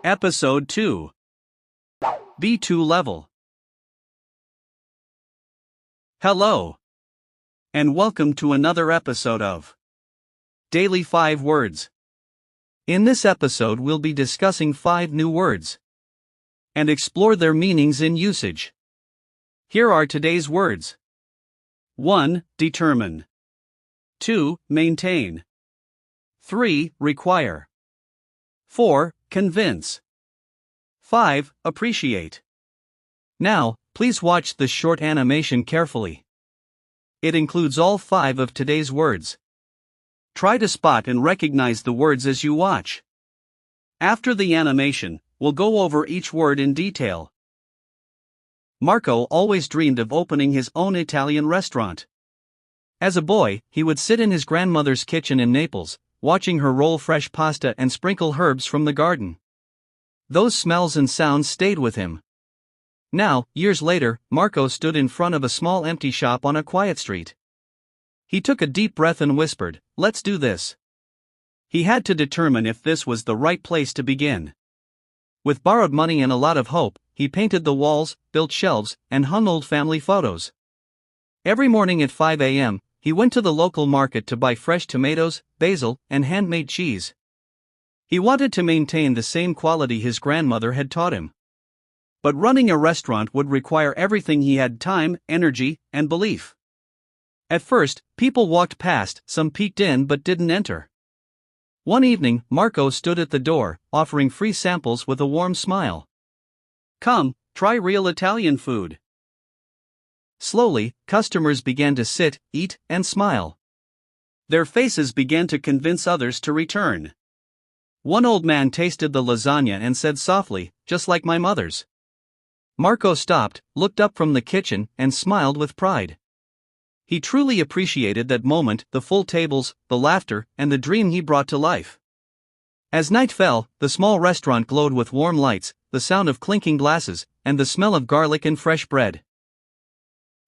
Episode 2. B2 level. Hello. And welcome to another episode of Daily 5 Words. In this episode, we'll be discussing 5 new words and explore their meanings in usage. Here are today's words. 1. Determine. 2. Maintain. 3. Require. 4. Convince. 5. Appreciate. Now, please watch this short animation carefully. It includes all 5 of today's words. Try to spot and recognize the words as you watch. After the animation, we'll go over each word in detail. Marco always dreamed of opening his own Italian restaurant. As a boy, he would sit in his grandmother's kitchen in Naples, watching her roll fresh pasta and sprinkle herbs from the garden. Those smells and sounds stayed with him. Now, years later, Marco stood in front of a small empty shop on a quiet street. He took a deep breath and whispered, "Let's do this." He had to determine if this was the right place to begin. With borrowed money and a lot of hope, he painted the walls, built shelves, and hung old family photos. Every morning at 5 a.m., he went to the local market to buy fresh tomatoes, basil, and handmade cheese. He wanted to maintain the same quality his grandmother had taught him. But running a restaurant would require everything he had: time, energy, and belief. At first, people walked past, some peeked in but didn't enter. One evening, Marco stood at the door, offering free samples with a warm smile. "Come, try real Italian food." Slowly, customers began to sit, eat, and smile. Their faces began to convince others to return. One old man tasted the lasagna and said softly, "Just like my mother's." Marco stopped, looked up from the kitchen, and smiled with pride. He truly appreciated that moment, the full tables, the laughter, and the dream he brought to life. As night fell, the small restaurant glowed with warm lights, the sound of clinking glasses, and the smell of garlic and fresh bread.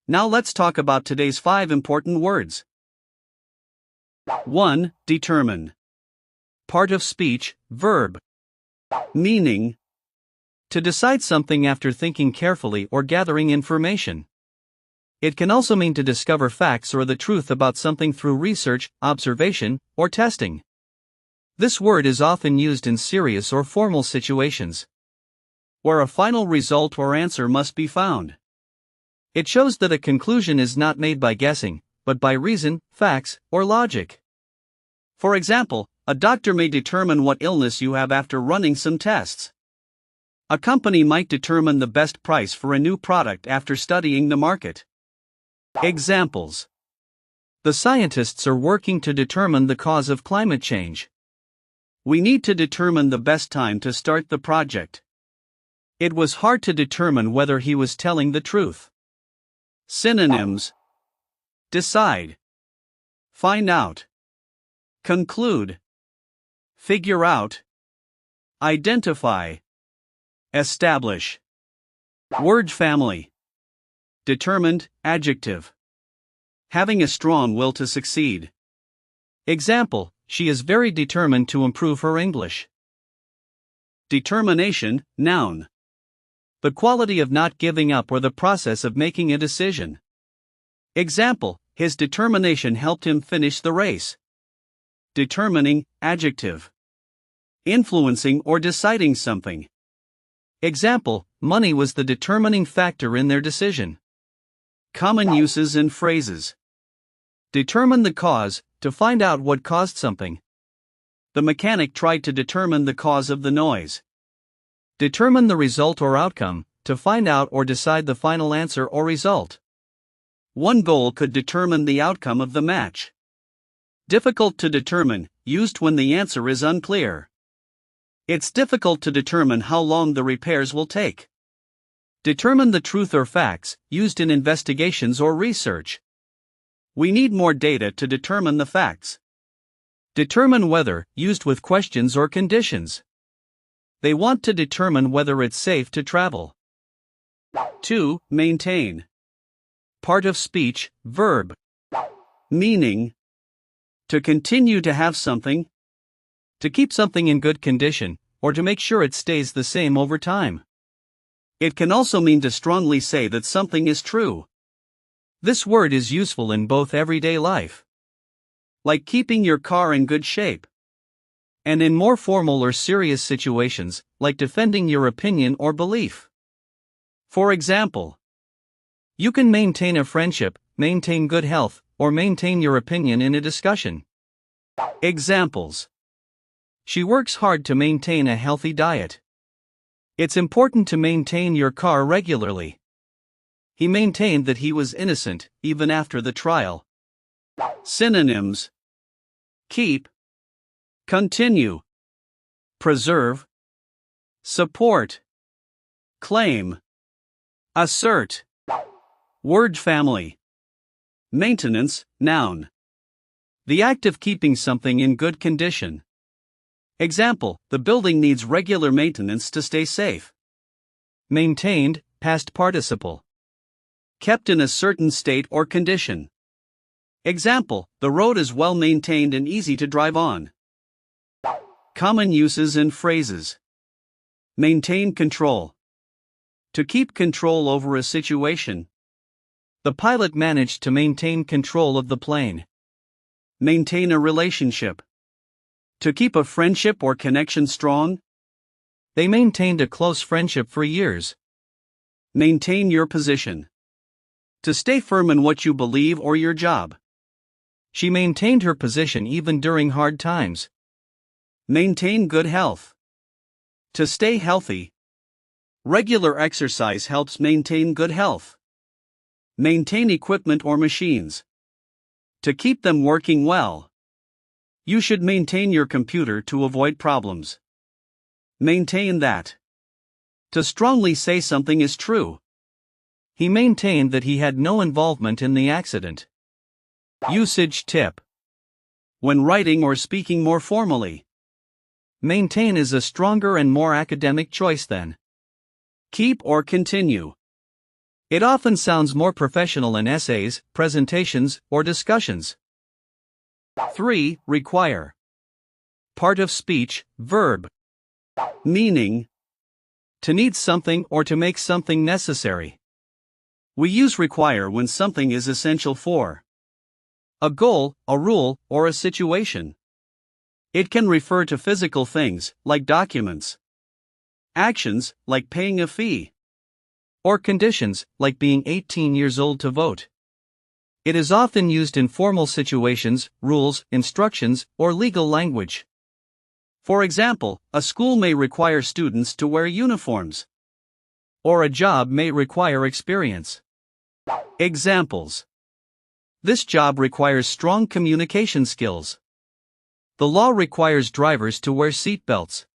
Now let's talk about today's 5 important words. 1. Determine. Part of speech, verb. Meaning: to decide something after thinking carefully or gathering information. It can also mean to discover facts or the truth about something through research, observation, or testing. This word is often used in serious or formal situations, where a final result or answer must be found. It shows that a conclusion is not made by guessing, but by reason, facts, or logic. For example, a doctor may determine what illness you have after running some tests. A company might determine the best price for a new product after studying the market. Examples: the scientists are working to determine the cause of climate change. We need to determine the best time to start the project. It was hard to determine whether he was telling the truth. Synonyms: decide, find out, conclude, figure out, identify, establish. Word family: determined, adjective. Having a strong will to succeed. Example: she is very determined to improve her English. Determination, noun. The quality of not giving up or the process of making a decision. Example: his determination helped him finish the race. Determining, adjective. Influencing or deciding something. Example: money was the determining factor in their decision. Common uses and phrases. Determine the cause, to find out what caused something. The mechanic tried to determine the cause of the noise. Determine the result or outcome, to find out or decide the final answer or result. One goal could determine the outcome of the match. Difficult to determine, used when the answer is unclear. It's difficult to determine how long the repairs will take. Determine the truth or facts, used in investigations or research. We need more data to determine the facts. Determine whether, used with questions or conditions. They want to determine whether it's safe to travel. 2. Maintain. Part of speech, verb. Meaning: to continue to have something, to keep something in good condition, or to make sure it stays the same over time. It can also mean to strongly say that something is true. This word is useful in both everyday life, like keeping your car in good shape, and in more formal or serious situations, like defending your opinion or belief. For example, you can maintain a friendship, maintain good health, or maintain your opinion in a discussion. Examples: she works hard to maintain a healthy diet. It's important to maintain your car regularly. He maintained that he was innocent, even after the trial. Synonyms: keep, continue, preserve, support, claim, assert. Word family: maintenance, noun. The act of keeping something in good condition. Example: the building needs regular maintenance to stay safe. Maintained, past participle. Kept in a certain state or condition. Example: the road is well maintained and easy to drive on. Common uses and phrases. Maintain control. To keep control over a situation. The pilot managed to maintain control of the plane. Maintain a relationship. To keep a friendship or connection strong. They maintained a close friendship for years. Maintain your position. To stay firm in what you believe or your job. She maintained her position even during hard times. Maintain good health. To stay healthy. Regular exercise helps maintain good health. Maintain equipment or machines. To keep them working well. You should maintain your computer to avoid problems. Maintain that. To strongly say something is true. He maintained that he had no involvement in the accident. Usage tip. When writing or speaking more formally. Maintain is a stronger and more academic choice than keep or continue. It often sounds more professional in essays, presentations, or discussions. 3. Require. Part of speech, verb. Meaning: to need something or to make something necessary. We use require when something is essential for a goal, a rule, or a situation. It can refer to physical things, like documents, actions, like paying a fee, or conditions, like being 18 years old to vote. It is often used in formal situations, rules, instructions, or legal language. For example, a school may require students to wear uniforms, or a job may require experience. Examples: this job requires strong communication skills. The law requires drivers to wear seat belts.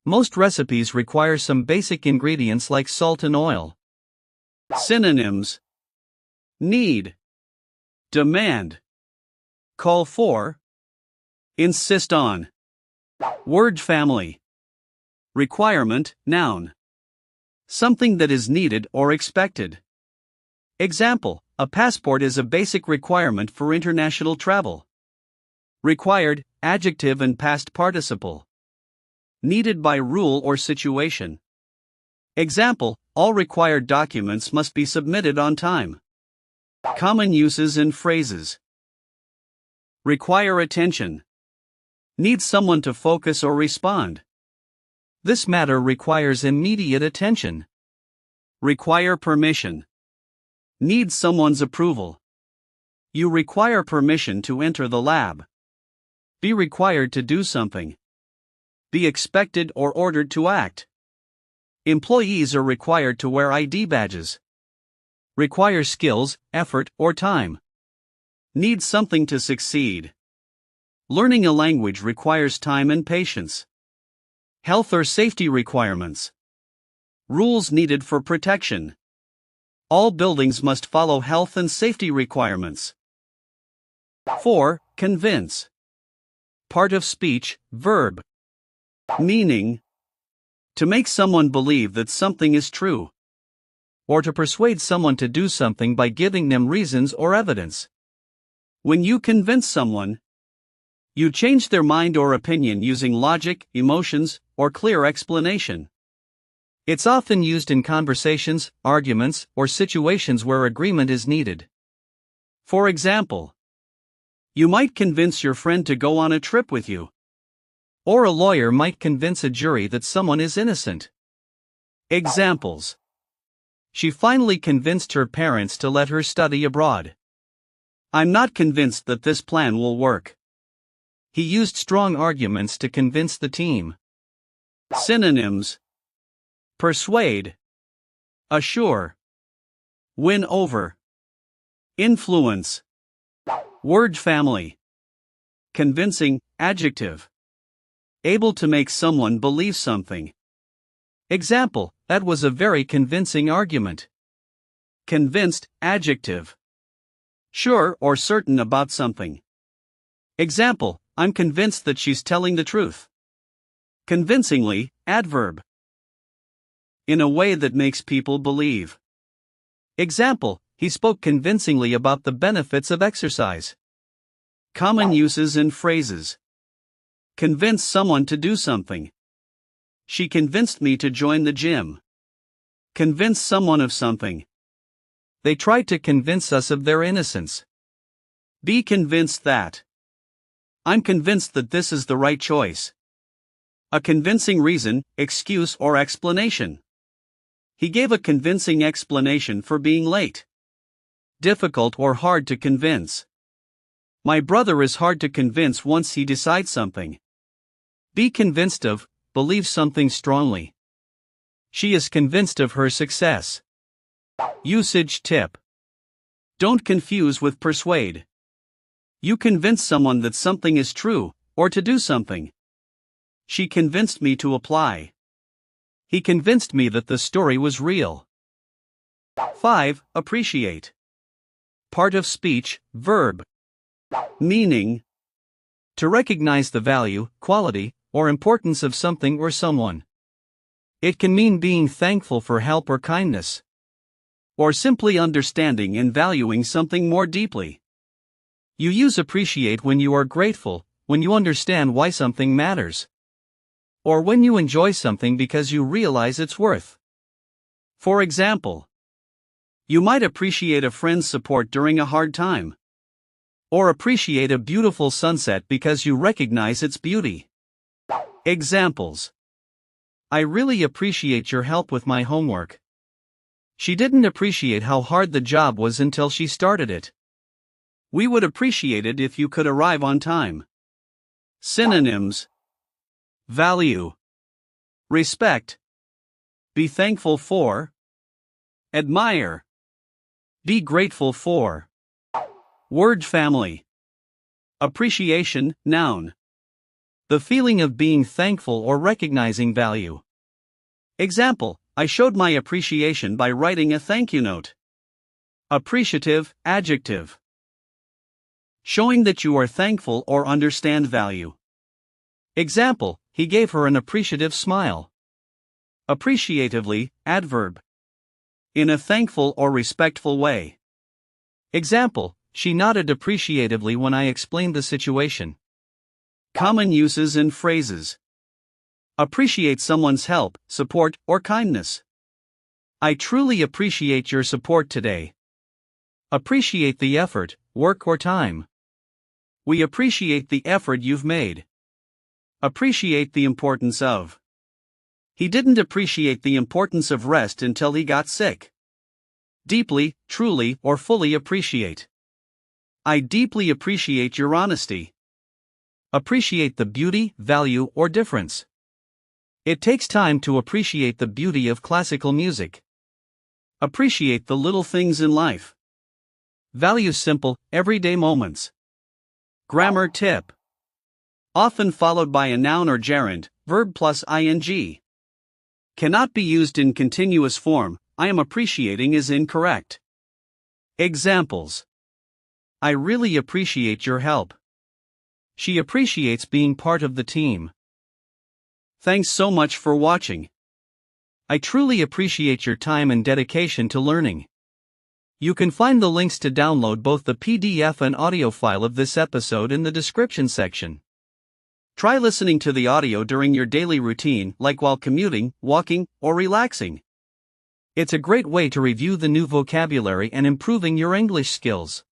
Most recipes require some basic ingredients like salt and oil. Synonyms: need, demand, call for, insist on. Word family. Requirement, noun. Something that is needed or expected. Example: a passport is a basic requirement for international travel. Required, adjective and past participle. Needed by rule or situation. Example: all required documents must be submitted on time. Common uses and phrases. Require attention. Need someone to focus or respond. This matter requires immediate attention. Require permission. Need someone's approval. You require permission to enter the lab. Be required to do something. Be expected or ordered to act. Employees are required to wear ID badges. Require skills, effort, or time. Need something to succeed. Learning a language requires time and patience. Health or safety requirements. Rules needed for protection. All buildings must follow health and safety requirements. 4. Convince. Part of speech, verb. Meaning: to make someone believe that something is true, or to persuade someone to do something by giving them reasons or evidence. When you convince someone, You change their mind or opinion using logic, emotions, or clear explanation. It's often used in conversations, arguments, or situations where agreement is needed. For example, you might convince your friend to go on a trip with you. Or a lawyer might convince a jury that someone is innocent. Examples: she finally convinced her parents to let her study abroad. I'm not convinced that this plan will work. He used strong arguments to convince the team. Synonyms: persuade, assure, win over, influence. Word family: convincing, adjective. Able to make someone believe something. Example: that was a very convincing argument. Convinced, adjective. Sure or certain about something. Example: I'm convinced that she's telling the truth. Convincingly, adverb. In a way that makes people believe. Example: he spoke convincingly about the benefits of exercise. Common uses and phrases. Convince someone to do something. She convinced me to join the gym. Convince someone of something. They tried to convince us of their innocence. Be convinced that. I'm convinced that this is the right choice. A convincing reason, excuse, or explanation. He gave a convincing explanation for being late. Difficult or hard to convince. My brother is hard to convince once he decides something. Be convinced of, believe something strongly. She is convinced of her success. Usage tip: don't confuse with persuade. You convince someone that something is true, or to do something. She convinced me to apply. He convinced me that the story was real. 5. Appreciate. Part of speech, verb. Meaning: to recognize the value, quality, or importance of something or someone. It can mean being thankful for help or kindness. Or simply understanding and valuing something more deeply. You use appreciate when you are grateful, when you understand why something matters. Or when you enjoy something because you realize its worth. For example, you might appreciate a friend's support during a hard time. Or appreciate a beautiful sunset because you recognize its beauty. Examples: I really appreciate your help with my homework. She didn't appreciate how hard the job was until she started it. We would appreciate it if you could arrive on time. Synonyms: value, respect, be thankful for, admire, be grateful for. Word family: appreciation, noun. The feeling of being thankful or recognizing value. Example: I showed my appreciation by writing a thank you note. Appreciative, adjective. Showing that you are thankful or understand value. Example: he gave her an appreciative smile. Appreciatively, adverb. In a thankful or respectful way. Example: she nodded appreciatively when I explained the situation. Common uses and phrases. Appreciate someone's help, support, or kindness. I truly appreciate your support today. Appreciate the effort, work, or time. We appreciate the effort you've made. Appreciate the importance of. He didn't appreciate the importance of rest until he got sick. Deeply, truly, or fully appreciate. I deeply appreciate your honesty. Appreciate the beauty, value, or difference. It takes time to appreciate the beauty of classical music. Appreciate the little things in life. Value simple, everyday moments. Grammar tip. Often followed by a noun or gerund, verb plus ing. Cannot be used in continuous form. I am appreciating is incorrect. Examples: I really appreciate your help. She appreciates being part of the team. Thanks so much for watching. I truly appreciate your time and dedication to learning. You can find the links to download both the PDF and audio file of this episode in the description section. Try listening to the audio during your daily routine, like while commuting, walking, or relaxing. It's a great way to review the new vocabulary and improving your English skills.